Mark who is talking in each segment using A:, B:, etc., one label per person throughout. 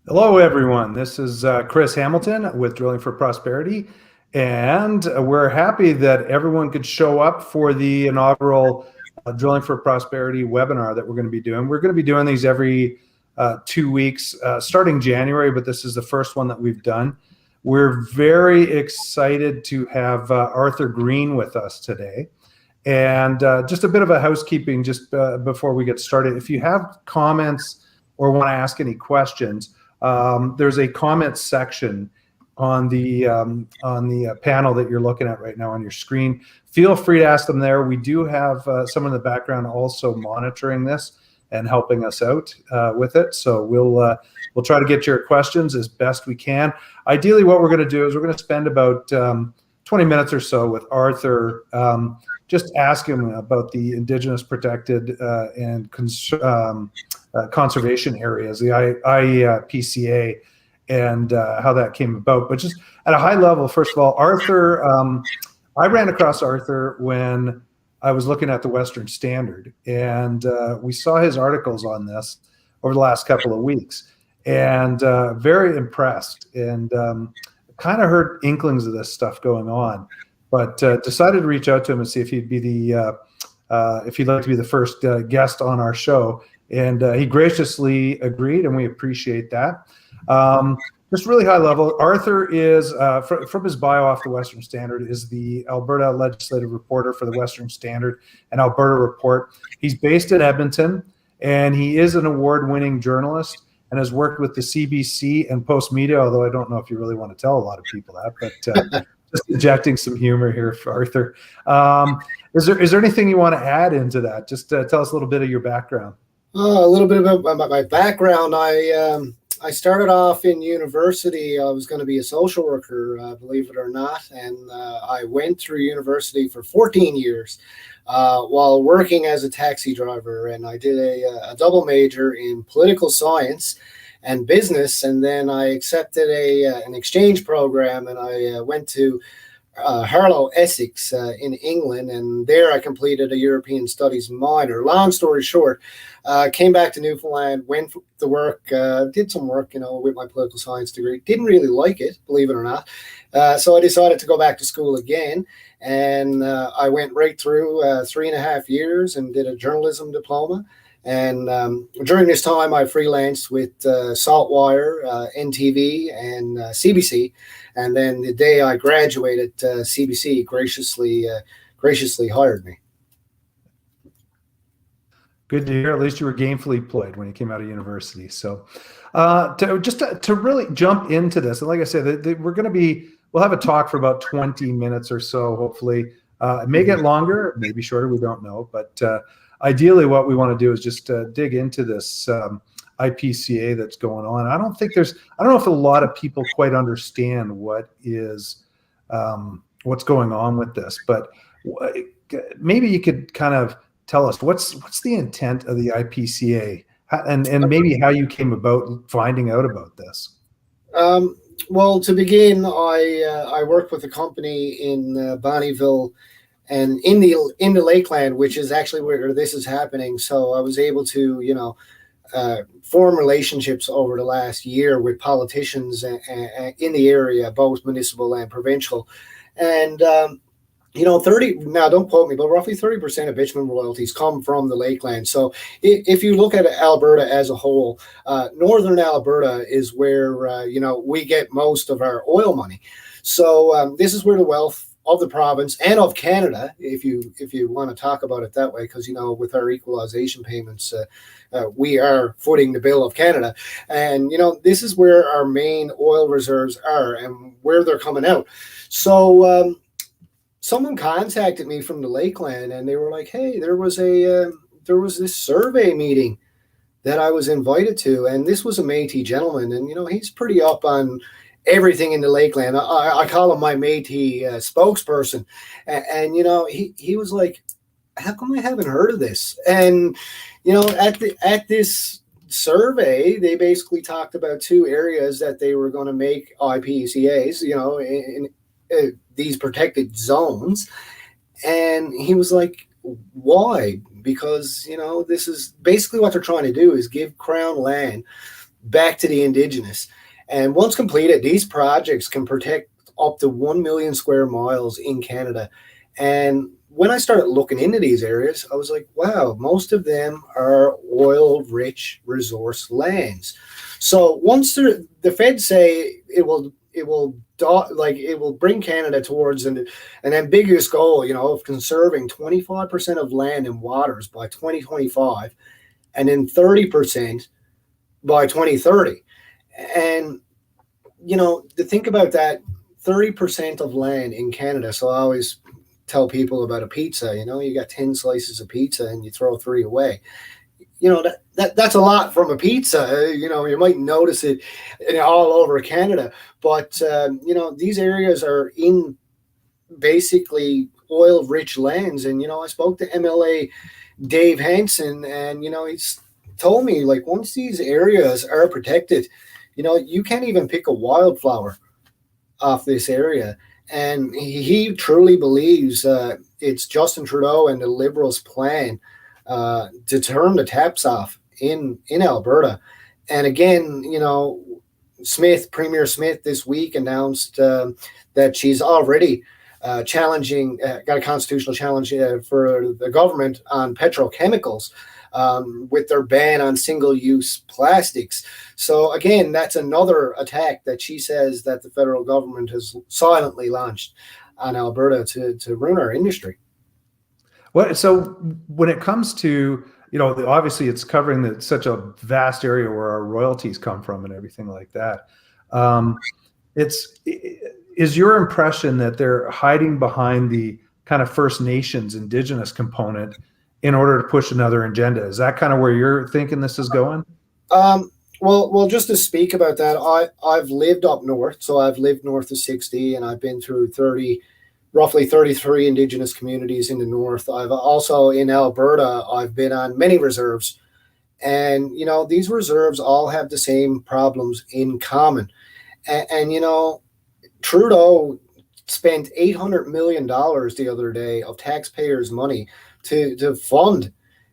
A: Hello, everyone. This is Chris Hamilton with Drilling for Prosperity, and we're happy that everyone could show up for the inaugural Drilling for Prosperity webinar that we're going to be doing. We're going to be doing these every 2 weeks, starting January, but this is the first one that we've done. We're very excited to have Arthur Green with us today. And just a bit of a housekeeping just before we get started. If you have comments or want to ask any questions, there's a comments section on the panel that you're looking at right now on your screen. Feel free to ask them there. We do have someone in the background also monitoring this and helping us out with it. So we'll try to get your questions as best we can. Ideally, what we're going to do is we're going to spend about 20 minutes or so with Arthur, just ask him about the Indigenous protected and conservation areas, the IPCA, and how that came about. But just at a high level, first of all, Arthur, I ran across Arthur when I was looking at the Western Standard, and we saw his articles on this over the last couple of weeks, and very impressed, and kind of heard inklings of this stuff going on, but decided to reach out to him and see if he'd be if he'd like to be the first guest on our show. And he graciously agreed, and we appreciate that. Just really high level, Arthur is, from his bio off the Western Standard, is the Alberta legislative reporter for the Western Standard and Alberta Report. He's based in Edmonton, and he is an award-winning journalist and has worked with the CBC and Postmedia, although I don't know if you really want to tell a lot of people that, but just injecting some humor here for Arthur. Is there anything you want to add into that? Just tell us a little bit of your background.
B: A little bit about my background. I started off in university. I was going to be a social worker, believe it or not, and I went through university for 14 years while working as a taxi driver. And I did a double major in political science and business, and then I accepted an exchange program, and I went to Harlow, Essex in England, and there I completed a European Studies minor. Long story short, came back to Newfoundland, went to work, did some work, with my political science degree. Didn't really like it, believe it or not. So I decided to go back to school again, and I went right through 3.5 years and did a journalism diploma. And during this time, I freelanced with Saltwire, NTV, and CBC. And then the day I graduated, CBC graciously hired me.
A: Good to hear. At least you were gainfully employed when you came out of university. So to really jump into this, and like I said, we'll have a talk for about 20 minutes or so, hopefully. It may get longer, maybe shorter, we don't know. But ideally, what we want to do is just dig into this IPCA that's going on. I don't know if a lot of people quite understand what's going on with this, but maybe you could kind of tell us what's the intent of the IPCA, and maybe how you came about finding out about this.
B: Well, to begin, I worked with a company in Bonnyville and in the Lakeland, which is actually where this is happening. So I was able to, form relationships over the last year with politicians in the area, both municipal and provincial. And, 30, now don't quote me, but roughly 30% of bitumen royalties come from the Lakeland. So if you look at Alberta as a whole, northern Alberta is where, we get most of our oil money. So this is where the wealth of the province and of Canada, if you want to talk about it that way, because with our equalization payments, we are footing the bill of Canada, and this is where our main oil reserves are and where they're coming out. So someone contacted me from the Lakeland, and they were like, "Hey, there was this survey meeting that I was invited to, and this was a Métis gentleman, and he's pretty up on everything in the Lakeland. I call him my Métis spokesperson." And he was like, "How come I haven't heard of this?" And at this survey, they basically talked about 2 areas that they were going to make IPCAs, in these protected zones. And he was like, "Why?" Because this is basically what they're trying to do, is give Crown land back to the Indigenous. And once completed, these projects can protect up to 1 million square miles in Canada. And when I started looking into these areas, I was like, wow, most of them are oil-rich resource lands. So once the feds say it will bring Canada towards an ambiguous goal, of conserving 25% of land and waters by 2025, and then 30% by 2030. And to think about that, 30% of land in Canada. So I always tell people about a pizza. You got 10 slices of pizza and you throw 3 away. That's a lot from a pizza. You might notice it all over Canada, but these areas are in basically oil-rich lands. And I spoke to MLA Dave Hansen, and he's told me, like, once these areas are protected, you can't even pick a wildflower off this area. And he truly believes it's Justin Trudeau and the Liberals' plan to turn the taps off in Alberta. And again, Premier Smith this week announced that she's already got a constitutional challenge for the government on petrochemicals with their ban on single-use plastics. So again, that's another attack that she says that the federal government has silently launched on Alberta to ruin our industry.
A: Well, so when it comes to, obviously it's covering such a vast area where our royalties come from and everything like that. Is your impression that they're hiding behind the kind of First Nations Indigenous component in order to push another agenda? Is that kind of where you're thinking this is going?
B: Well, just to speak about that, I've lived up north, so I've lived north of 60, and I've been through roughly 33 Indigenous communities in the north. I've also, in Alberta, I've been on many reserves, and these reserves all have the same problems in common. And Trudeau spent $800 million the other day of taxpayers' money to fund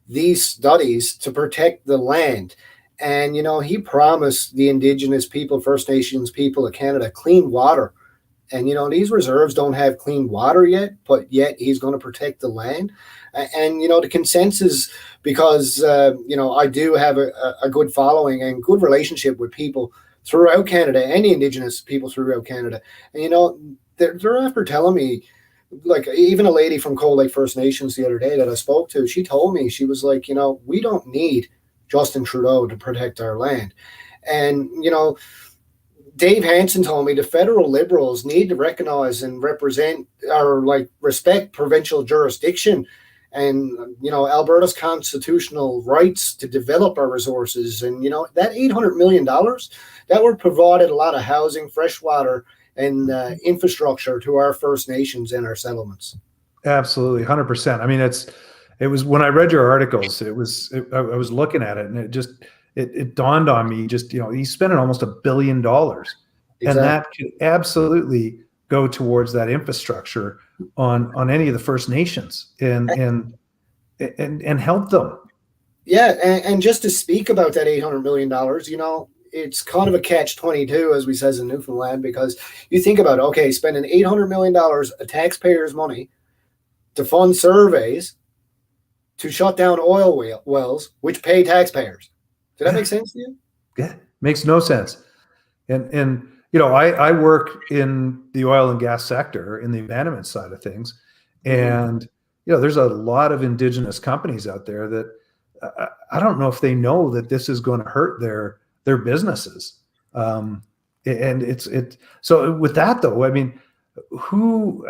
B: these studies to protect the land. And, he promised the Indigenous people, First Nations people of Canada, clean water. And, these reserves don't have clean water yet, but yet he's going to protect the land. And, the consensus, because, I do have a good following and good relationship with people throughout Canada and the Indigenous people throughout Canada. And, they're after telling me, like, even a lady from Cold Lake First Nations the other day that I spoke to, she told me, she was like, we don't need Justin Trudeau to protect our land. And, Dave Hansen told me the federal Liberals need to recognize and represent or respect provincial jurisdiction and, Alberta's constitutional rights to develop our resources. And, that $800 million, that would provide a lot of housing, fresh water, and infrastructure to our First Nations and our settlements.
A: Absolutely, 100%. I mean, it was when I read your articles, I was looking at it, and it dawned on me, just, he's spending almost $1 billion, exactly. And that could absolutely go towards that infrastructure on any of the First Nations and help them.
B: Yeah, and just to speak about that $800 million, it's kind of a catch-22, as we says in Newfoundland, because you think about it, okay, spending $800 million of taxpayers' money to fund surveys to shut down oil wells, which pay taxpayers. Did that make sense to you?
A: Yeah, makes no sense. And I work in the oil and gas sector in the abandonment side of things, and there's a lot of Indigenous companies out there that I don't know if they know that this is going to hurt their businesses. And so with that though, I mean, who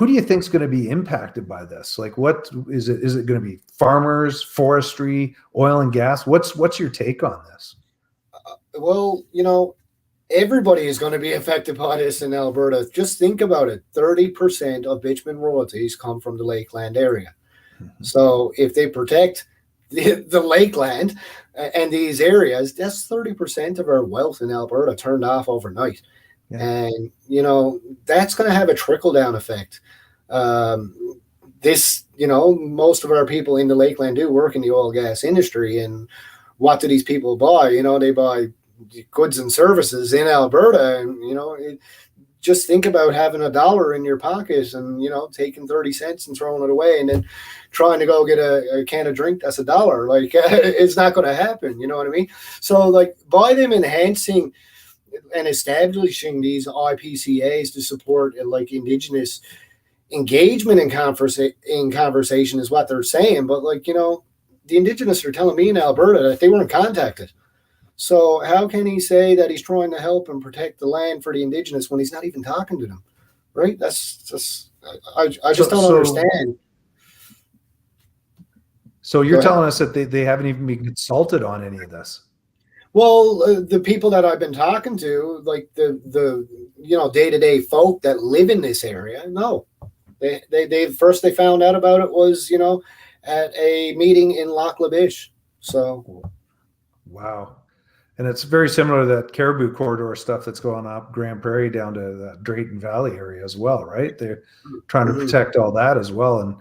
A: do you think is going to be impacted by this? Like, what is it? Is it going to be farmers, forestry, oil and gas? What's your take on this?
B: Well, everybody is going to be affected by this in Alberta. Just think about it. 30% of bitumen royalties come from the Lakeland area. Mm-hmm. So if they protect the Lakeland and these areas, that's 30% of our wealth in Alberta turned off overnight. Yeah. And, that's going to have a trickle-down effect. Most of our people in the Lakeland do work in the oil gas industry, and what do these people buy? They buy goods and services in Alberta, and just think about having $1 in your pocket and taking 30 cents and throwing it away, and then trying to go get a can of drink that's $1. Like it's not going to happen. You know what I mean? So like by them enhancing and establishing these IPCAs to support like Indigenous engagement in conversation is what they're saying. But like the Indigenous are telling me in Alberta that they weren't contacted. So how can he say that he's trying to help and protect the land for the Indigenous when he's not even talking to them? Right? That's just I just don't understand.
A: So you're telling us that they haven't even been consulted on any of this?
B: Well, the people that I've been talking to, like the day-to-day folk that live in this area, no. They first they found out about it was at a meeting in Lac La Biche. So
A: wow. And it's very similar to that Caribou Corridor stuff that's going up Grand Prairie down to the Drayton Valley area as well, right? They're trying to protect all that as well. And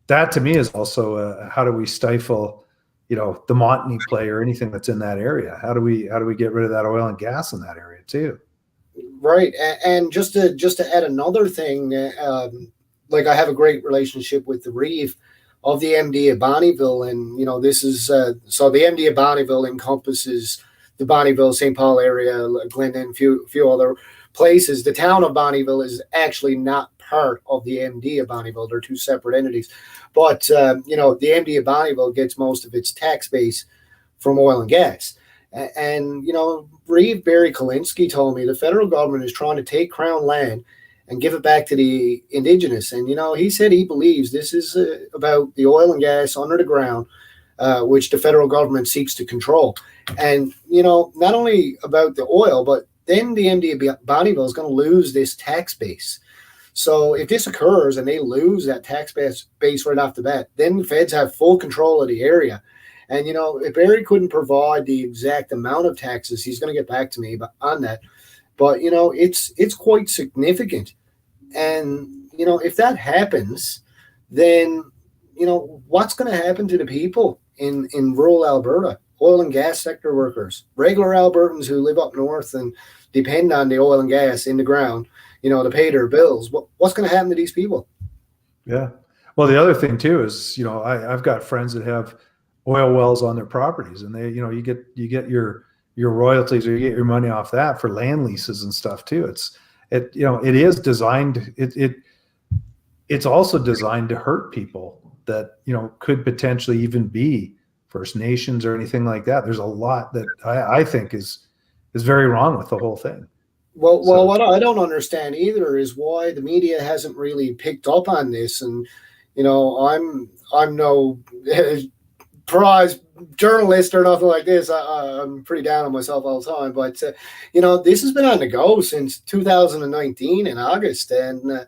A: that to me is also how do we stifle, the Montney play or anything that's in that area? How do we get rid of that oil and gas in that area too?
B: Right. And just to add another thing, like I have a great relationship with the Reeve of the MD of Bonnyville. And, this is, so the MD of Bonnyville encompasses the Bonnyville, St. Paul area, Glendon, few other places. The town of Bonnyville is actually not part of the MD of Bonnyville. They're two separate entities. But, the MD of Bonnyville gets most of its tax base from oil and gas. And Reeve Barry Kolinsky told me the federal government is trying to take Crown land and give it back to the Indigenous. And, he said he believes this is about the oil and gas under the ground, which the federal government seeks to control. And, not only about the oil, but then the MD of Bonnyville is going to lose this tax base. So if this occurs and they lose that tax base right off the bat, then the feds have full control of the area. And, if Barry couldn't provide the exact amount of taxes, he's going to get back to me on that. But, it's quite significant. And, if that happens, then, what's going to happen to the people in rural Alberta? Oil and gas sector workers, regular Albertans who live up north and depend on the oil and gas in the ground, to pay their bills. What's going to happen to these people?
A: Yeah. Well, the other thing too is, I've got friends that have oil wells on their properties, and they, you get your royalties, or you get your money off that for land leases and stuff too. It is designed. It's also designed to hurt people that could potentially even be First Nations or anything like that. There's a lot that I think is very wrong with the whole thing.
B: Well, what I don't understand either is why the media hasn't really picked up on this. And I'm no prize journalist or nothing like this. I'm pretty down on myself all the time. But this has been on the go since 2019 in August, and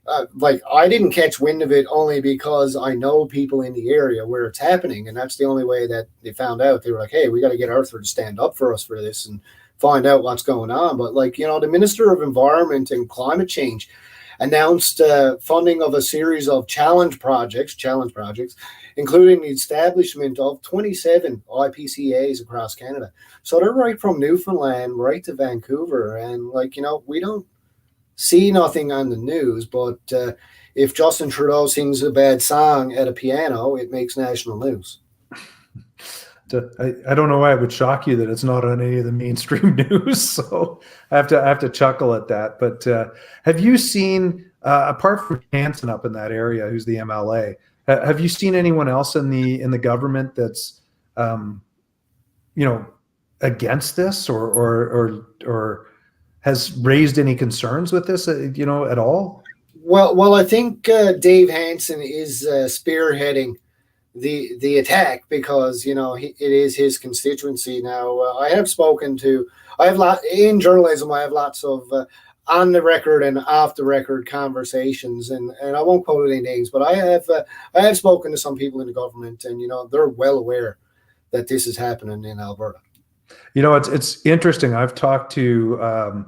B: I didn't catch wind of it only because I know people in the area where it's happening. And that's the only way that they found out. They were like, hey, we got to get Arthur to stand up for us for this and find out what's going on. But the Minister of Environment and Climate Change announced funding of a series of challenge projects, including the establishment of 27 IPCAs across Canada. So they're right from Newfoundland right to Vancouver. And we don't see nothing on the news, but if Justin Trudeau sings a bad song at a piano, it makes national news.
A: I don't know why it would shock you that it's not on any of the mainstream news. So I have to chuckle at that. But have you seen, apart from Hanson up in that area, who's the MLA, have you seen anyone else in the government that's against this or has raised any concerns with this, at all?
B: Well, I think Dave Hanson is spearheading the attack because it is his constituency. Now I have in journalism I have lots of on the record and off the record conversations, and I won't quote any names, but I have spoken to some people in the government, and they're well aware that this is happening in Alberta.
A: It's interesting. I've talked to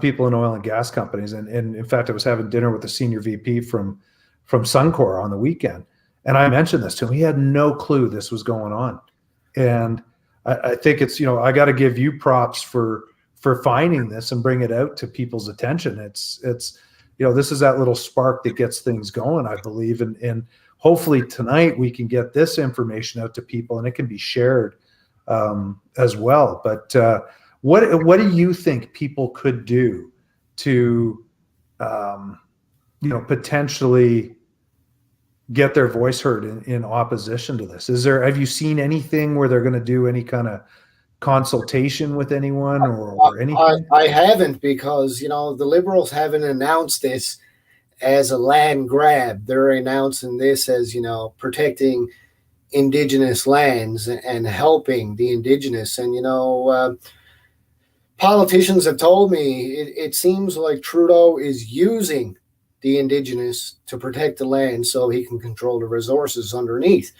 A: people in oil and gas companies, and in fact I was having dinner with the senior VP from Suncor on the weekend. And I mentioned this to him. He had no clue this was going on. And I think it's, I got to give you props for finding this and bring it out to people's attention. It's this is that little spark that gets things going, I believe, and hopefully tonight we can get this information out to people and it can be shared as well. But what do you think people could do to potentially get their voice heard in opposition to this? Have you seen anything where they're going to do any kind of consultation with anyone or anything?
B: I haven't, because the Liberals haven't announced this as a land grab. They're announcing this as protecting Indigenous lands and helping the Indigenous. And politicians have told me it seems like Trudeau is using the Indigenous to protect the land so he can control the resources underneath.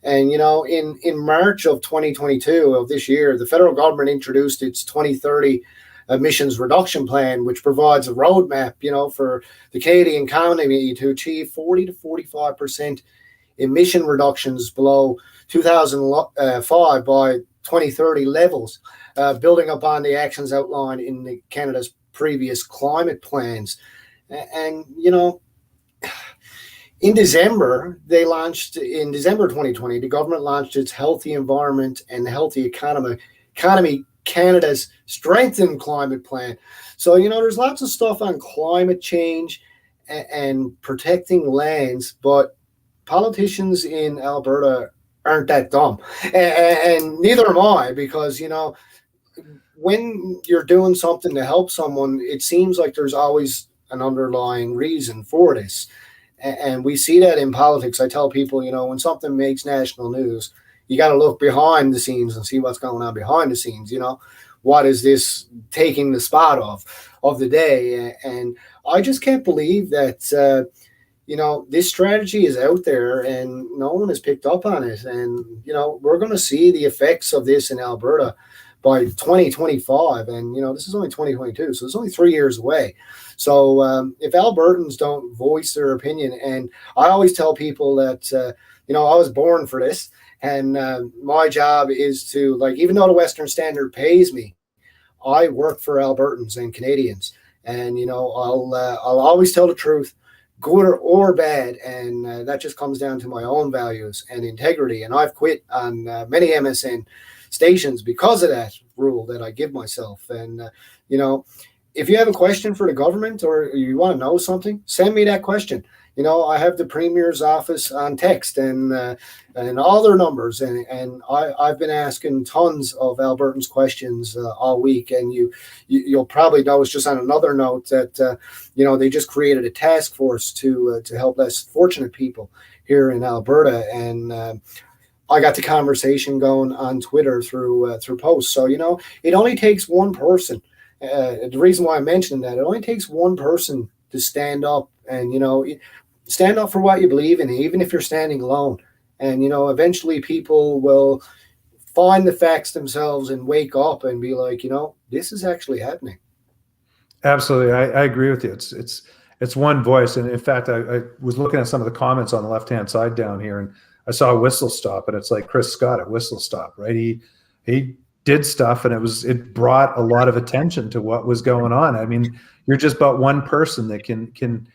B: And in March of 2022 of this year, the federal government introduced its 2030 emissions reduction plan, which provides a roadmap, for the Canadian economy to achieve 40 to 45% emission reductions below 2005 by 2030 levels, building upon the actions outlined in Canada's previous climate plans. And in December 2020, the government launched its Healthy Environment and Healthy Economy Canada's Strengthened Climate Plan. So, there's lots of stuff on climate change and protecting lands, but politicians in Alberta aren't that dumb. And neither am I, because, when you're doing something to help someone, it seems like there's always an underlying reason for this. And we see that in politics. I tell people, when something makes national news, you got to look behind the scenes and see what's going on behind the scenes. What is this taking the spot of the day? And I just can't believe that, this strategy is out there and no one has picked up on it. And, we're going to see the effects of this in Alberta by 2025. And, this is only 2022, so it's only 3 years away. So if Albertans don't voice their opinion, and I always tell people that, I was born for this, and my job is to, even though the Western Standard pays me, I work for Albertans and Canadians. And, I'll always tell the truth, good or bad. And that just comes down to my own values and integrity. And I've quit on many MSN stations because of that rule that I give myself. And, if you have a question for the government or you want to know something, send me that question. I have the Premier's office on text and all their numbers. And I've been asking tons of Albertans questions all week. And you'll probably know, it's just on another note, that, they just created a task force to help less fortunate people here in Alberta. And I got the conversation going on Twitter through posts. So, it only takes one person. The reason why I mentioned that, it only takes one person to stand up and, stand up for what you believe in, even if you're standing alone. And, eventually people will find the facts themselves and wake up and be like, this is actually happening.
A: Absolutely. I agree with you. It's one voice. And in fact, I was looking at some of the comments on the left-hand side down here, and I saw a whistle stop, and it's like Chris Scott at Whistle Stop, right? He did stuff, and it brought a lot of attention to what was going on. I mean, you're just about one person that can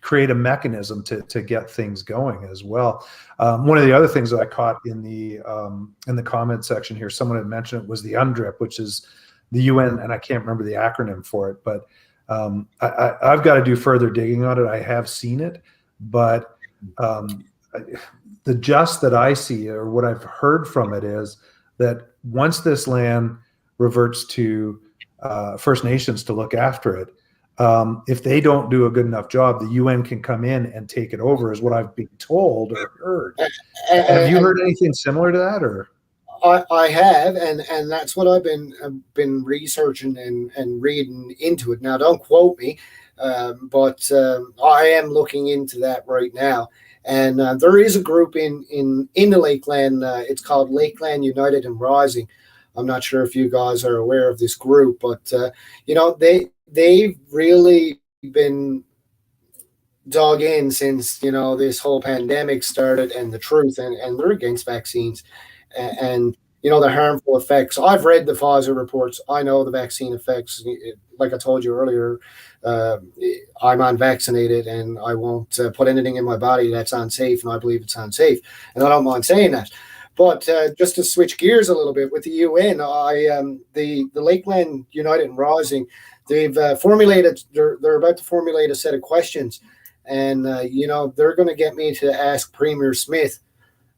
A: create a mechanism to get things going as well. One of the other things that I caught in the comment section here, someone had mentioned it, was the UNDRIP, which is the UN, and I can't remember the acronym for it, but I've got to do further digging on it. I have seen it, but the gist that I see, or what I've heard from it, is that once this land reverts to First Nations to look after it, if they don't do a good enough job, the UN can come in and take it over, is what I've been told or heard. Have you heard anything similar to that, or?
B: I have, and that's what I've been researching and reading into it. Now, don't quote me, but I am looking into that right now. And there is a group in the Lakeland. It's called Lakeland United and Rising. I'm not sure if you guys are aware of this group, but they've really been dug in since this whole pandemic started, and the truth, and they're against vaccines. and the harmful effects. I've read the Pfizer reports. I know the vaccine effects. Like I told you earlier, I'm unvaccinated and I won't put anything in my body that's unsafe, and I believe it's unsafe. And I don't mind saying that. But just to switch gears a little bit with the UN, the Lakeland United and Rising, they've formulated. They're about to formulate a set of questions, and they're going to get me to ask Premier Smith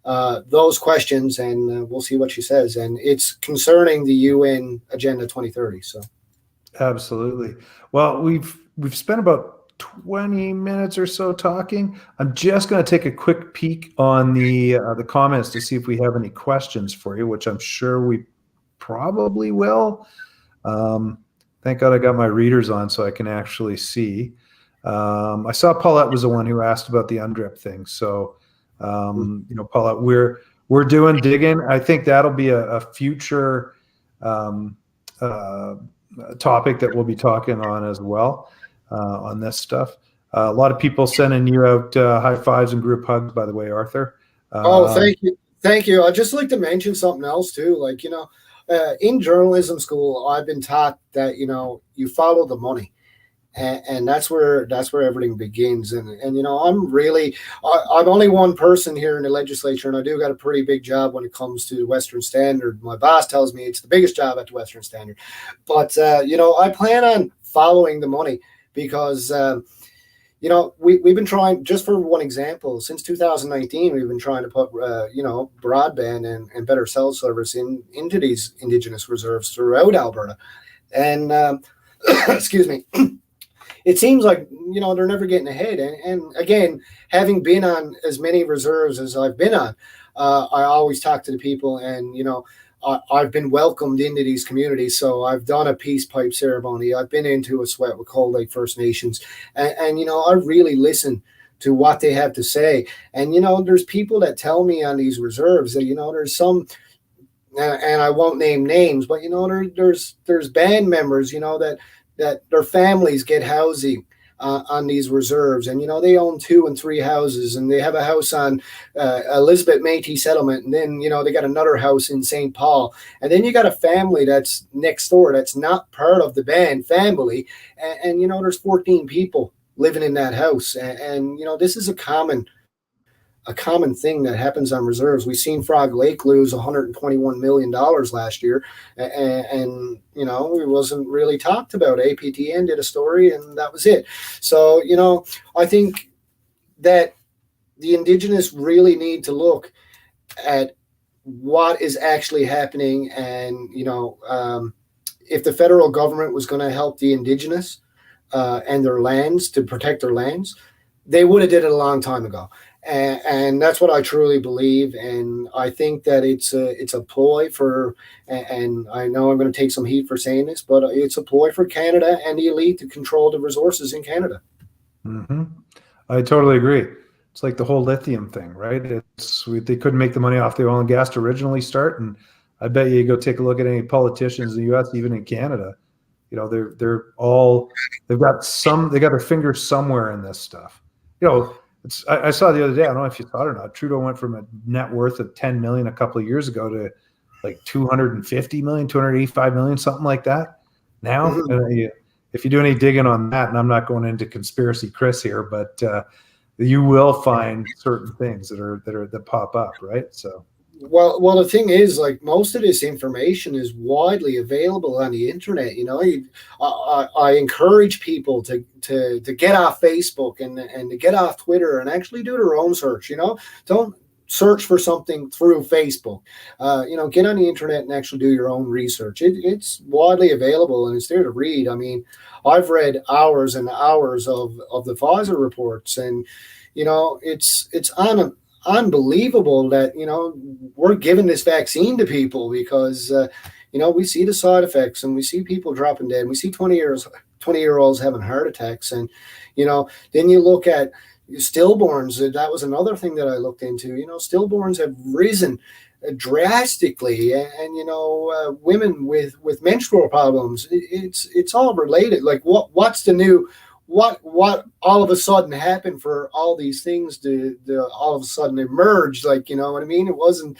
B: those questions, and we'll see what she says. And it's concerning the UN Agenda 2030. So,
A: absolutely. Well, we've spent about 20 minutes or so talking. I'm just going to take a quick peek on the comments to see if we have any questions for you, which I'm sure we probably will. Thank God I got my readers on so I can actually see. I saw Paulette was the one who asked about the UNDRIP thing. So, Paulette, we're doing digging. I think that'll be a future topic that we'll be talking on as well, on this stuff. A lot of people sending you out high fives and group hugs, by the way, Arthur.
B: Thank you. I'd just like to mention something else too. Like, in journalism school, I've been taught that, you follow the money. And that's where everything begins. And I'm only one person here in the legislature, and I do got a pretty big job when it comes to the Western Standard. My boss tells me it's the biggest job at the Western Standard. But I plan on following the money because we've been trying, just for one example, since 2019 we've been trying to put broadband and better cell service into these Indigenous reserves throughout Alberta. And excuse me. It seems like, they're never getting ahead. And again, having been on as many reserves as I've been on, I always talk to the people, and, I've been welcomed into these communities. So I've done a peace pipe ceremony. I've been into a sweat with Cold Lake First Nations. And I really listen to what they have to say. And, there's people that tell me on these reserves that, there's some, and I won't name names, but, there's band members, that their families get housing on these reserves, and they own 2 and 3 houses, and they have a house on Elizabeth Métis settlement, and then they got another house in St. Paul, and then you got a family that's next door that's not part of the band family, and there's 14 people living in that house, and this is a common thing that happens on reserves. We've seen Frog Lake lose $121 million last year, and it wasn't really talked about. APTN did a story, and that was it. So, I think that the Indigenous really need to look at what is actually happening, and, if the federal government was going to help the Indigenous and their lands, to protect their lands, they would have did it a long time ago. And that's what I truly believe. And I think that it's a ploy for, and I know I'm going to take some heat for saying this, but it's a ploy for Canada and the elite to control the resources in Canada.
A: Mm-hmm. I totally agree. It's like the whole lithium thing, right? They couldn't make the money off the oil and gas to originally start. And I bet you go take a look at any politicians in the U.S., even in Canada, they've got their fingers somewhere in this stuff. I saw the other day, I don't know if you saw it or not, Trudeau went from a net worth of 10 million a couple of years ago to like 250 million, 285 million, something like that. Now, if you do any digging on that, and I'm not going into conspiracy Chris here, but you will find certain things that pop up, right? So.
B: Well, the thing is, like, most of this information is widely available on the internet. I encourage people to get off Facebook and to get off Twitter and actually do their own search. Don't search for something through Facebook. Get on the internet and actually do your own research. It's widely available and it's there to read. I mean, I've read hours and hours of the Pfizer reports, and it's unbelievable that we're giving this vaccine to people because we see the side effects, and we see people dropping dead. We see 20-year-olds having heart attacks, and then you look at stillborns. That was another thing that I looked into. Stillborns have risen drastically, and women with menstrual problems. It's all related. Like, what's the new? What all of a sudden happened for all these things to all of a sudden emerge? Like, what I mean? It wasn't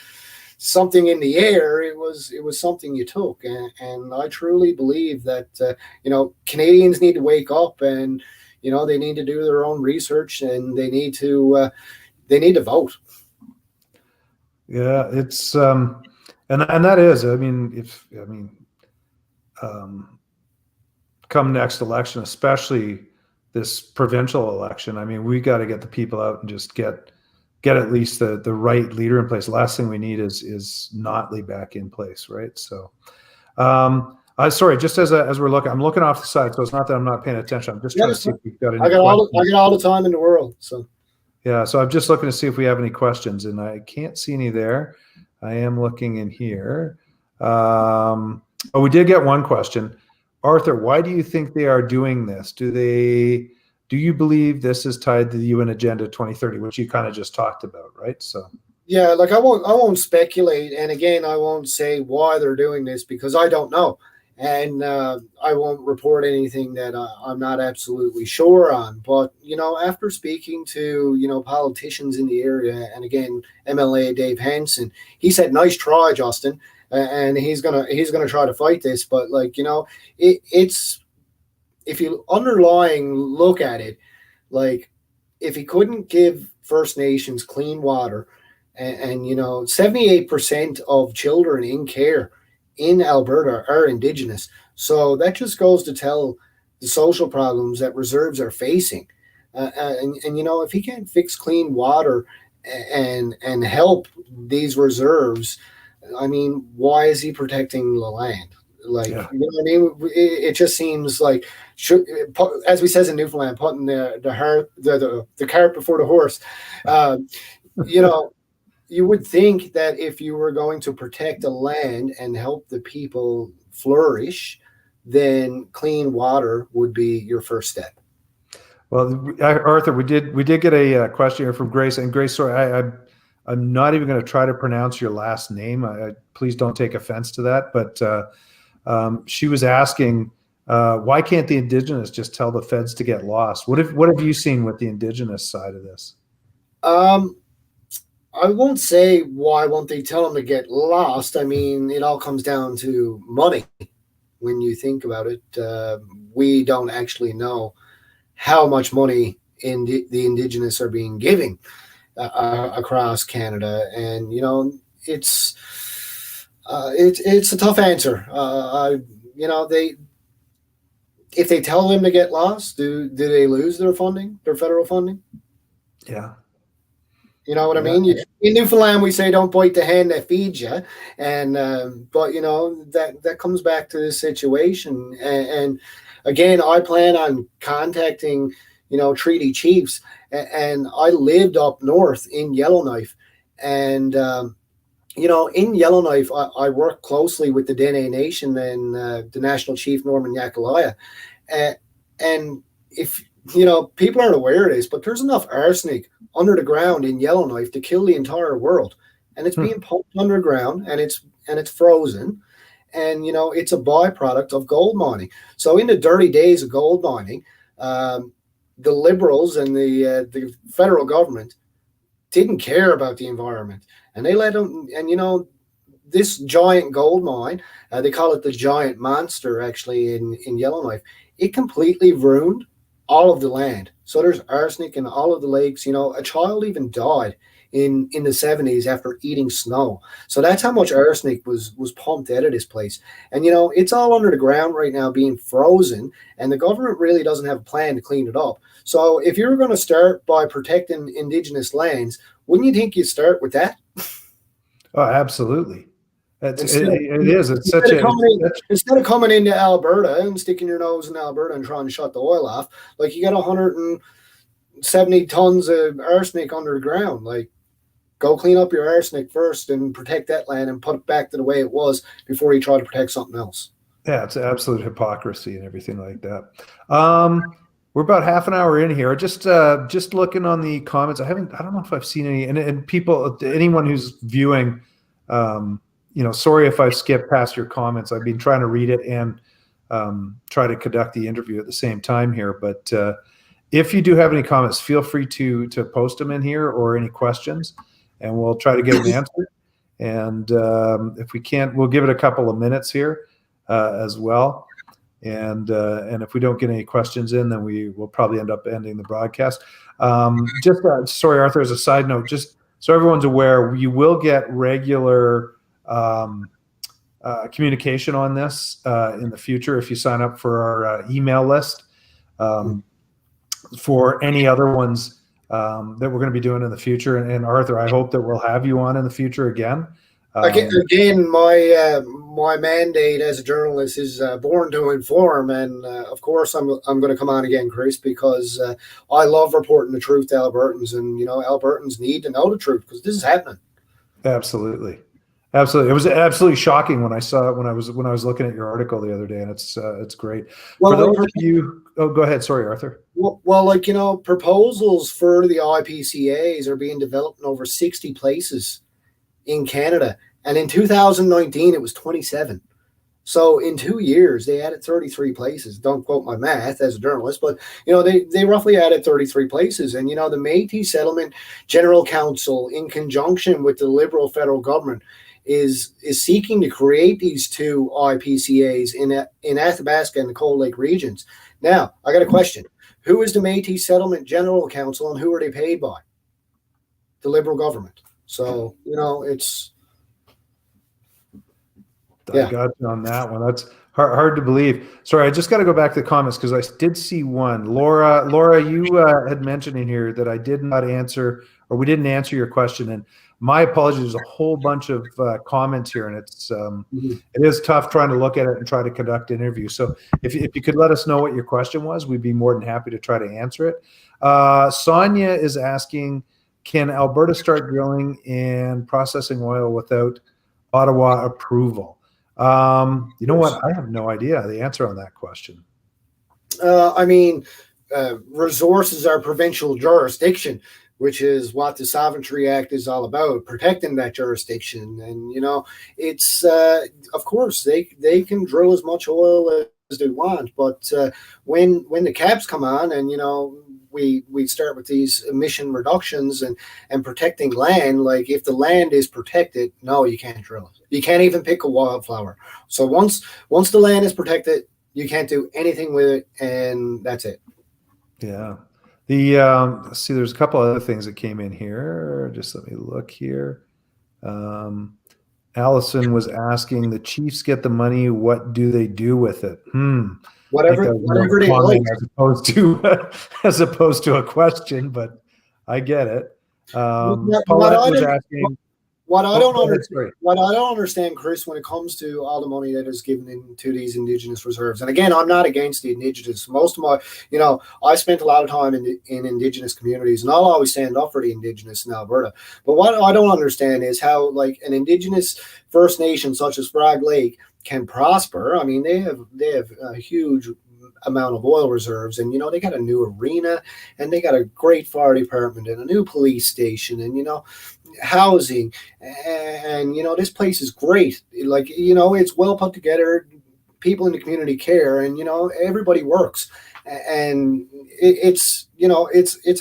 B: something in the air. It was something you took, and I truly believe that Canadians need to wake up, and they need to do their own research, and they need to vote.
A: Yeah, it's and that is, come next election, especially this provincial election, we got to get the people out and just get at least the right leader in place. The last thing we need is Notley back in place, right? So, sorry, just as we're looking, I'm looking off the side, so it's not that I'm not paying attention. I'm just trying to see if we've got any. I got
B: all the time in the world, so.
A: Yeah, so I'm just looking to see if we have any questions, and I can't see any there. I am looking in here. We did get one question. Arthur, why do you think they are doing this? Do you believe this is tied to the UN Agenda 2030, which you kind of just talked about, right? So
B: yeah, like I won't speculate, and again, I won't say why they're doing this because I don't know, and I won't report anything that I'm not absolutely sure on. But after speaking to politicians in the area, and again, MLA Dave Hansen, he said, "Nice try, Justin," and he's gonna try to fight this. But it's if you underlying look at it, like if he couldn't give First Nations clean water, and 78% of children in care in Alberta are Indigenous. So that just goes to tell the social problems that reserves are facing. And if he can't fix clean water and help these reserves, why is he protecting the land? You know what I mean? It just seems like, as we says in Newfoundland, putting the cart before the horse. You would think that if you were going to protect the land and help the people flourish, then clean water would be your first step.
A: Well, Arthur, we did get a question here from Grace, and Grace, sorry, I'm not even going to try to pronounce your last name. Please don't take offense to that. But she was asking, why can't the Indigenous just tell the feds to get lost? What have you seen with the Indigenous side of this?
B: I won't say why won't they tell them to get lost. It all comes down to money. When you think about it, we don't actually know how much money the Indigenous are being giving across Canada, and it's a tough answer. If they tell them to get lost, do they lose their funding, their federal funding?
A: Yeah.
B: You know what I mean? In Newfoundland, we say don't bite the hand that feeds you, and but that comes back to this situation. And again, I plan on contacting treaty chiefs, and I lived up north in Yellowknife, and in Yellowknife, I work closely with the Dene Nation and the National Chief Norman Yakalaya, and if people aren't aware of this, but there's enough arsenic under the ground in Yellowknife to kill the entire world, and it's being pumped underground, and it's frozen, and it's a byproduct of gold mining. So in the dirty days of gold mining, the Liberals and the federal government didn't care about the environment, and they let them. And this giant gold mine, they call it the giant monster, actually in Yellowknife, it completely ruined all of the land. So there's arsenic in all of the lakes. A child even died in the 70s after eating snow. So that's how much arsenic was pumped out of this place. And it's all under the ground right now, being frozen, and the government really doesn't have a plan to clean it up. So if you're going to start by protecting Indigenous lands, wouldn't you think you'd start with that?
A: Oh, absolutely. Instead
B: of coming into Alberta and sticking your nose in Alberta and trying to shut the oil off, like you got 170 tons of arsenic under the ground. Like, go clean up your arsenic first and protect that land and put it back to the way it was before you try to protect something else.
A: Yeah, it's absolute hypocrisy and everything like that. We're about half an hour in here. Just looking on the comments. I don't know if I've seen any, and people, anyone who's viewing, sorry if I've skipped past your comments. I've been trying to read it and try to conduct the interview at the same time here. But if you do have any comments, feel free to post them in here, or any questions, and we'll try to get them answered. And if we can't, we'll give it a couple of minutes here as well. And if we don't get any questions in, then we will probably end up ending the broadcast. Sorry, Arthur, as a side note, just so everyone's aware, you will get regular communication on this in the future if you sign up for our email list. For any other ones that we're going to be doing in the future. And Arthur, I hope that we'll have you on in the future again.
B: Again, my mandate as a journalist is born to inform, and of course, I'm going to come on again, Chris, because I love reporting the truth to Albertans, and Albertans need to know the truth because this is happening.
A: Absolutely. It was absolutely shocking when I saw it when I was looking at your article the other day, and it's great. Well, for those of you, go ahead. Sorry, Arthur.
B: Well, proposals for the IPCAs are being developed in over 60 places in Canada, and in 2019 it was 27. So in 2 years they added 33 places. Don't quote my math as a journalist, but they roughly added 33 places. And the Métis Settlement General Council, in conjunction with the Liberal federal government, is seeking to create these two IPCAs in Athabasca and the Cold Lake regions. Now, I got a question. Who is the Métis Settlement General Council, and who are they paid by? The Liberal government. So, it's...
A: I got you on that one. That's hard to believe. Sorry, I just got to go back to the comments because I did see one. Laura, you had mentioned in here that I did not answer, or we didn't answer your question. And my apologies. There's a whole bunch of comments here, and it is tough trying to look at it and try to conduct an interview. So if you could let us know what your question was, we'd be more than happy to try to answer it. Sonia is asking, can Alberta start drilling and processing oil without Ottawa approval? You know what? I have no idea the answer on that question.
B: Resources are provincial jurisdiction, which is what the Sovereignty Act is all about, protecting that jurisdiction. And, it's, of course, they can drill as much oil as they want. But when the caps come on and, we start with these emission reductions and protecting land, like if the land is protected, no, you can't drill it. You can't even pick a wildflower. So once the land is protected, you can't do anything with it, and that's it.
A: Yeah. Let's see, there's a couple other things that came in here. Just let me look here. Allison was asking, the Chiefs get the money, what do they do with it?
B: Whatever they like.
A: As opposed to a question, but I get it.
B: Paulette was asking. What I don't understand, Chris, when it comes to all the money that is given into these Indigenous reserves, and again, I'm not against the Indigenous. Most of my, I spent a lot of time in Indigenous communities, and I'll always stand up for the Indigenous in Alberta. But what I don't understand is how, like, an Indigenous First Nation such as Frog Lake can prosper. I mean, they have a huge amount of oil reserves, and they got a new arena, and they got a great fire department and a new police station, and housing, and this place is great. Like, it's well put together. People in the community care, and everybody works, and it's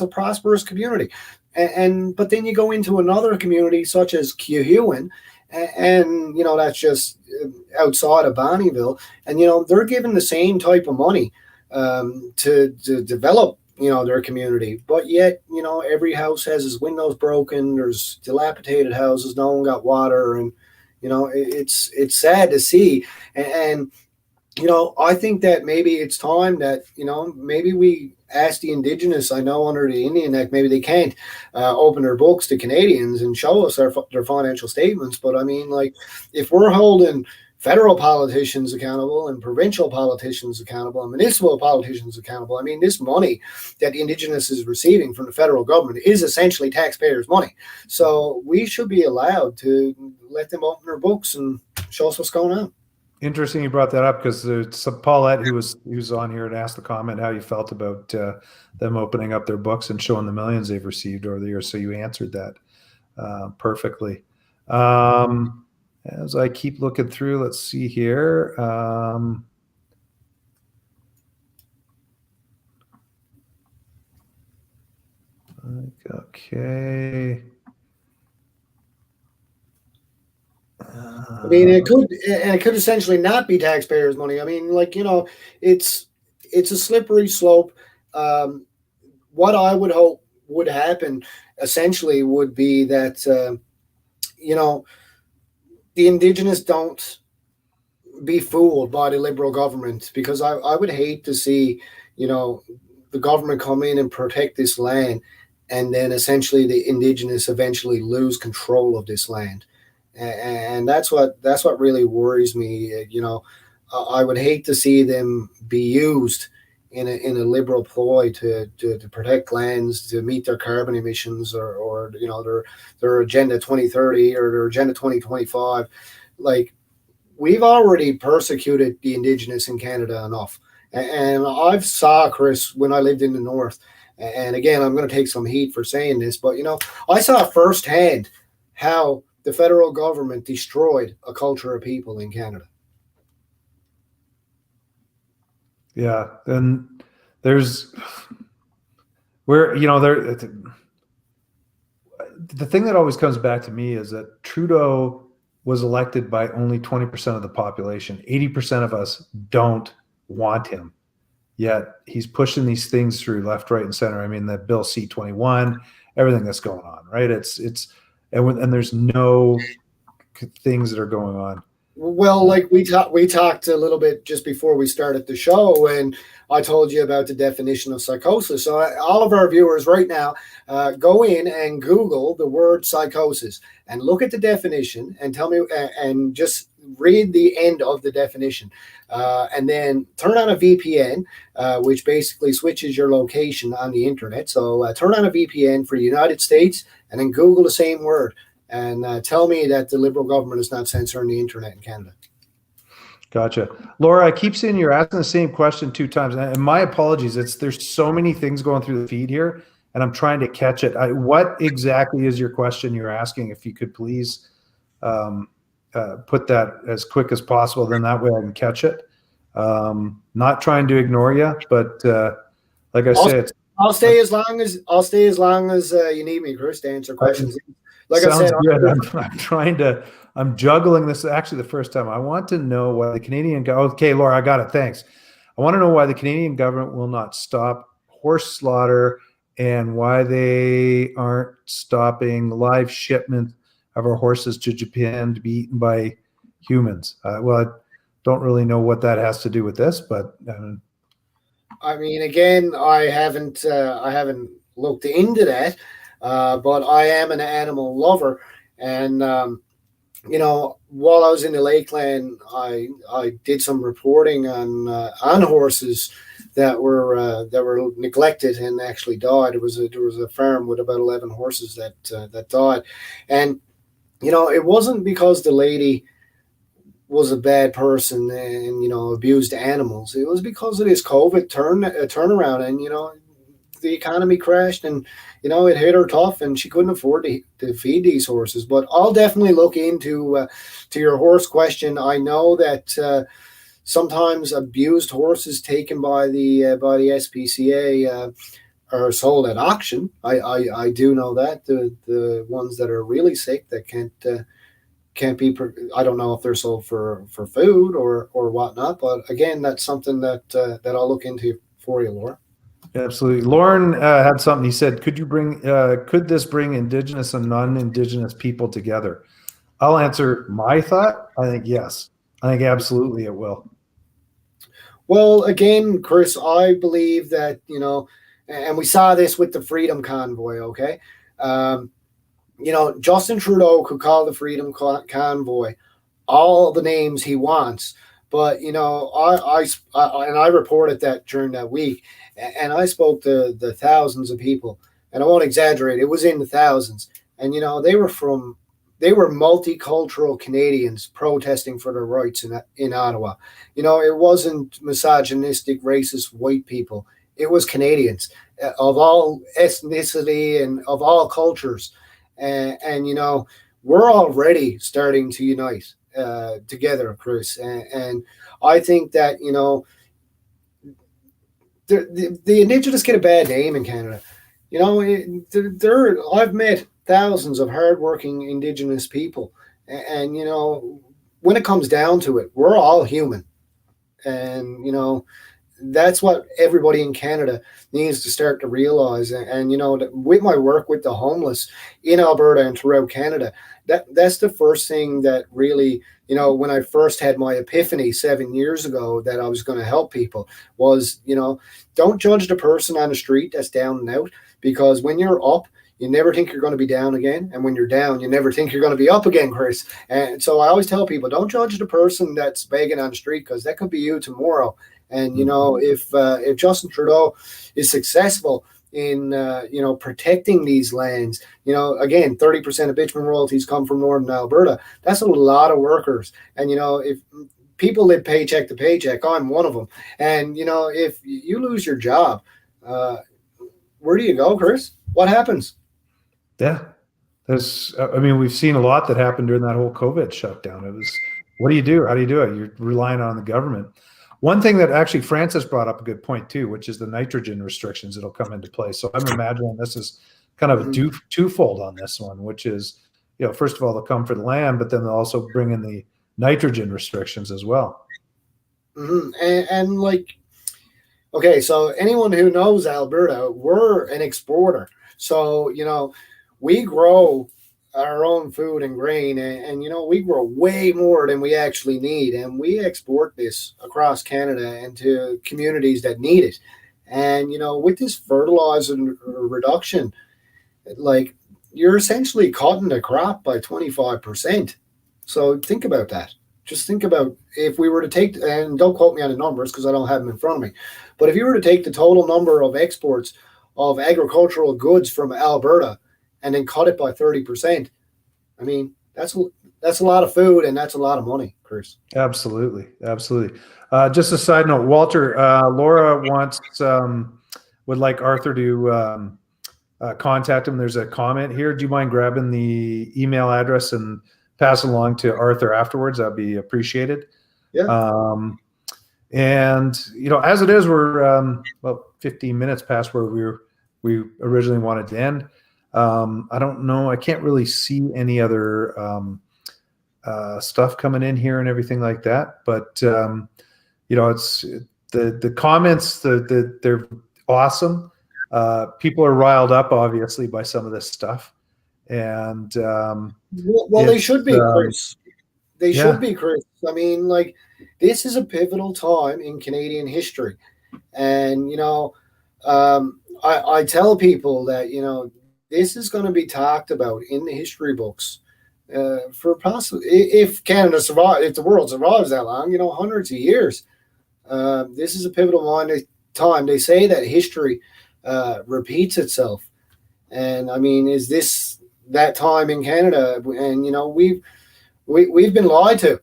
B: a prosperous community. But then you go into another community such as Keohewin, and that's just outside of Bonnyville, and they're given the same type of money to develop their community, but yet every house has its windows broken. There's dilapidated houses, no one got water, and it's sad to see. And I think that maybe it's time that maybe we ask the Indigenous. I know under the Indian Act maybe they can't open their books to Canadians and show us their financial statements, but I mean, like, if we're holding federal politicians accountable and provincial politicians accountable and municipal politicians accountable, I mean, this money that the Indigenous is receiving from the federal government is essentially taxpayers' money. So we should be allowed to let them open their books and show us what's going on.
A: Interesting you brought that up, because there's Paulette who was on here and asked the comment how you felt about them opening up their books and showing the millions they've received over the years. So you answered that perfectly. As I keep looking through, let's see here. Okay.
B: I mean, it could essentially not be taxpayers' money. I mean, like, it's a slippery slope. What I would hope would happen essentially would be that the Indigenous don't be fooled by the Liberal government, because I would hate to see the government come in and protect this land, and then essentially the Indigenous eventually lose control of this land. And that's what really worries me. I would hate to see them be used in a Liberal ploy to protect lands, to meet their carbon emissions, or their Agenda 2030 or their Agenda 2025. Like, we've already persecuted the Indigenous in Canada enough. And I've saw, Chris, when I lived in the North, and again, I'm going to take some heat for saying this, but I saw firsthand how the federal government destroyed a culture of people in Canada.
A: Yeah, and there's where there. The thing that always comes back to me is that Trudeau was elected by only 20% of the population. 80% of us don't want him. Yet he's pushing these things through left, right, and center. I mean, the Bill C-21, everything that's going on, right? And there's no things that are going on.
B: Well, like we talked a little bit just before we started the show, and I told you about the definition of psychosis. So all of our viewers right now, go in and Google the word psychosis and look at the definition and tell me, and just read the end of the definition, and then turn on a VPN, which basically switches your location on the internet. So turn on a VPN for the United States and then Google the same word. And tell me that the Liberal government is not censoring the internet in Canada.
A: Gotcha. Laura, I keep seeing you're asking the same question 2 times. And my apologies. There's so many things going through the feed here, and I'm trying to catch it. What exactly is your question you're asking? If you could please put that as quick as possible, then that way I can catch it. Not trying to ignore you, but like I said,
B: I'll stay as long as you need me, Chris, to answer questions. Like
A: Sounds
B: I said,
A: good. I'm juggling this. Actually, the first time I want to know why the Canadian government. Okay, Laura, I got it. Thanks. I want to know why the Canadian government will not stop horse slaughter, and why they aren't stopping live shipment of our horses to Japan to be eaten by humans. Well, I don't really know what that has to do with this, but
B: I mean, again, I haven't looked into that. But I am an animal lover, and while I was in the Lakeland, I did some reporting on horses that were neglected and actually died. There was a farm with about 11 horses that died, and it wasn't because the lady was a bad person and abused animals. It was because of this COVID turnaround, and the economy crashed, and it hit her tough, and she couldn't afford to feed these horses. But I'll definitely look into to your horse question. I know that sometimes abused horses taken by the SPCA are sold at auction. I do know that the ones that are really sick that can't be. I don't know if they're sold for food or whatnot. But again, that's something that I'll look into for you, Laura.
A: Absolutely. Lauren had something. He said, could this bring Indigenous and non-Indigenous people together? I'll answer my thought. I think yes. I think absolutely it will.
B: Well, again, Chris, I believe that, and we saw this with the Freedom Convoy, okay? Justin Trudeau could call the Freedom Convoy all the names he wants. But, I reported that during that week, and I spoke to the thousands of people, and I won't exaggerate, it was in the thousands. And, they were multicultural Canadians protesting for their rights in Ottawa. It wasn't misogynistic, racist white people. It was Canadians of all ethnicity and of all cultures. And we're already starting to unite together, Chris. And I think that, the Indigenous get a bad name in Canada. I've met thousands of hardworking Indigenous people, And when it comes down to it, we're all human. And that's what everybody in Canada needs to start to realize. And with my work with the homeless in Alberta and throughout Canada, that's the first thing that really, when I first had my epiphany 7 years ago that I was going to help people was, don't judge the person on the street that's down and out, because when you're up, you never think you're going to be down again. And when you're down, you never think you're going to be up again, Chris. And so I always tell people, don't judge the person that's begging on the street, because that could be you tomorrow. And, if Justin Trudeau is successful in, protecting these lands, again, 30% of bitumen royalties come from Northern Alberta. That's a lot of workers. And, if people live paycheck to paycheck, I'm one of them. And, if you lose your job, where do you go, Chris? What happens?
A: Yeah. We've seen a lot that happened during that whole COVID shutdown. It was, what do you do? How do you do it? You're relying on the government. One thing that actually Francis brought up a good point too, which is the nitrogen restrictions that'll come into play. So I'm imagining this is kind of a twofold on this one, which is, first of all, they'll come for the land, but then they'll also bring in the nitrogen restrictions as well.
B: And okay, so anyone who knows Alberta, we're an exporter. So, we grow our own food and grain, and we grow way more than we actually need, and we export this across Canada and to communities that need it. And with this fertilizer reduction, you're essentially cutting the crop by 25%. So think about that. Just think about if we were to take, and don't quote me on the numbers because I don't have them in front of me, but if you were to take the total number of exports of agricultural goods from Alberta and then cut it by 30%. I mean, that's a lot of food, and that's a lot of money, Chris.
A: Absolutely. Just a side note, Walter, Laura would like Arthur to contact him. There's a comment here. Do you mind grabbing the email address and pass it along to Arthur afterwards? That'd be appreciated.
B: Yeah.
A: And as it is, we're about 15 minutes past where we originally wanted to end. I don't know. I can't really see any other stuff coming in here and everything like that. But it's the comments. They're awesome. People are riled up, obviously, by some of this stuff, and
B: they should be, Chris. They should be, Chris. I mean, this is a pivotal time in Canadian history, and I tell people that this is going to be talked about in the history books for possibly, if Canada survives, if the world survives that long, hundreds of years. This is a pivotal time. They say that history repeats itself, and I mean, is this that time in Canada? And we've been lied to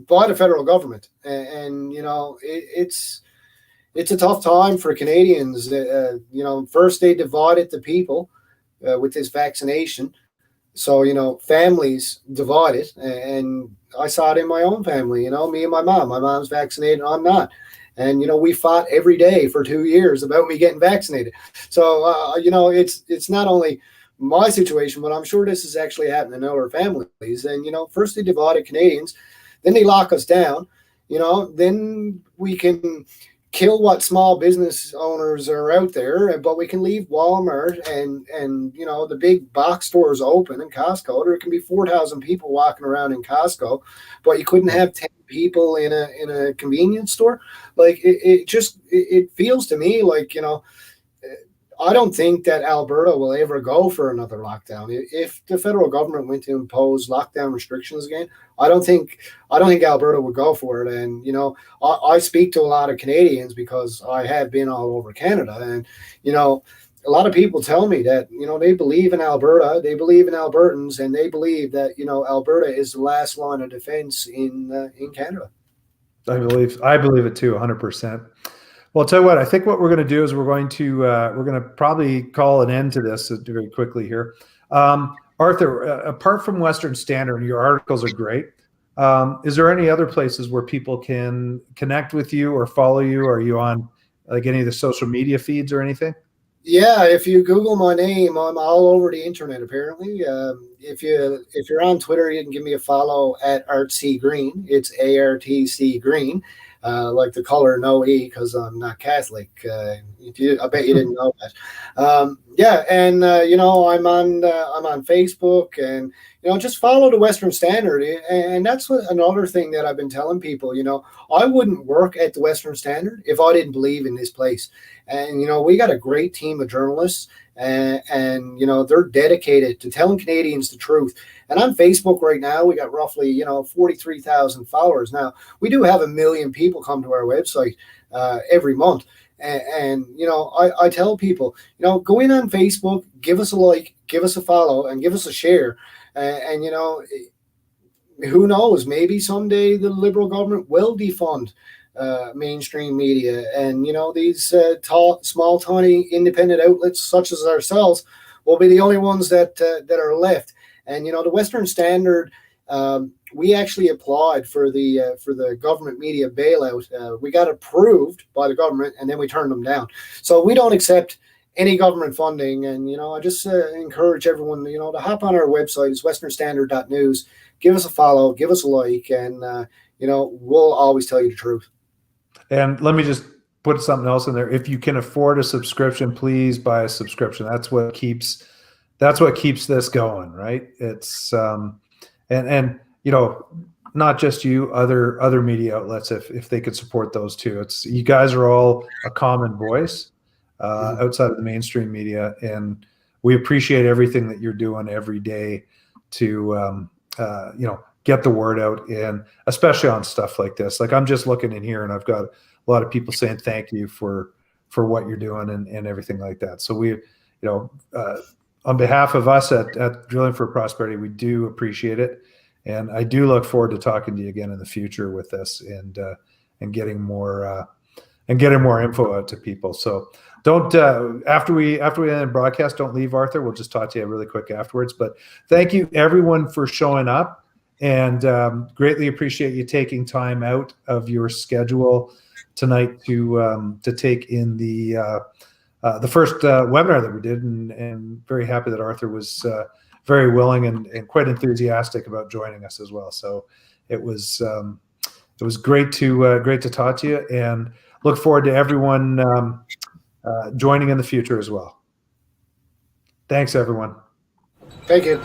B: by the federal government, and it's a tough time for Canadians. First they divided the people with this vaccination. So, families divided, and I saw it in my own family, me and my mom. My mom's vaccinated, I'm not. And, we fought every day for 2 years about me getting vaccinated. So, it's not only my situation, but I'm sure this is actually happening in other families. And, first they divided Canadians, then they lock us down, then we can kill what small business owners are out there, but we can leave Walmart and the big box stores open in Costco. There can be 4,000 people walking around in Costco, but you couldn't have 10 people in a convenience store. It feels to me like, I don't think that Alberta will ever go for another lockdown. If the federal government went to impose lockdown restrictions again, I don't think Alberta would go for it. And I speak to a lot of Canadians because I have been all over Canada, and a lot of people tell me that they believe in Alberta, they believe in Albertans, and they believe that Alberta is the last line of defense in Canada.
A: I believe it too, 100%. Well, I'll tell you what, I think what we're going to do is we're going to probably call an end to this very quickly here. Arthur, apart from Western Standard, your articles are great. Is there any other places where people can connect with you or follow you? Are you on any of the social media feeds or anything?
B: Yeah, if you Google my name, I'm all over the internet. Apparently, if you're on Twitter, you can give me a follow at Artc Green. It's ARTC Green, like the color no E because I'm not Catholic. I bet you didn't know that. Yeah, and I'm on Facebook, and just follow the Western Standard. And that's another thing that I've been telling people. I wouldn't work at the Western Standard if I didn't believe in this place. And we got a great team of journalists, and they're dedicated to telling Canadians the truth. And on Facebook right now, we got roughly 43,000 followers. Now we do have 1 million people come to our website every month, and I tell people, go in on Facebook, give us a like, give us a follow, and give us a share, and who knows, maybe someday the Liberal government will defund mainstream media, and these small, tiny, independent outlets such as ourselves will be the only ones that are left. And the Western Standard, we actually applied for the government media bailout. We got approved by the government, and then we turned them down. So we don't accept any government funding. And I just encourage everyone to hop on our website. It's westernstandard.news. Give us a follow, give us a like, and we'll always tell you the truth.
A: And let me just put something else in there. If you can afford a subscription, please buy a subscription. That's what keeps this going, right? It's and not just you, other media outlets, if they could support those too. It's, you guys are all a common voice outside of the mainstream media, and we appreciate everything that you're doing every day to get the word out, and especially on stuff like this. Like, I'm just looking in here and I've got a lot of people saying thank you for what you're doing and everything like that. So we, on behalf of us at Drilling for Prosperity, we do appreciate it. And I do look forward to talking to you again in the future with this, and getting more info out to people. So don't, after we end the broadcast, don't leave, Arthur. We'll just talk to you really quick afterwards. But thank you everyone for showing up, and greatly appreciate you taking time out of your schedule tonight to take in the first webinar that we did, and very happy that Arthur was very willing and quite enthusiastic about joining us as well. So it was great to talk to you, and look forward to everyone joining in the future as well. Thanks, everyone.
B: Thank you.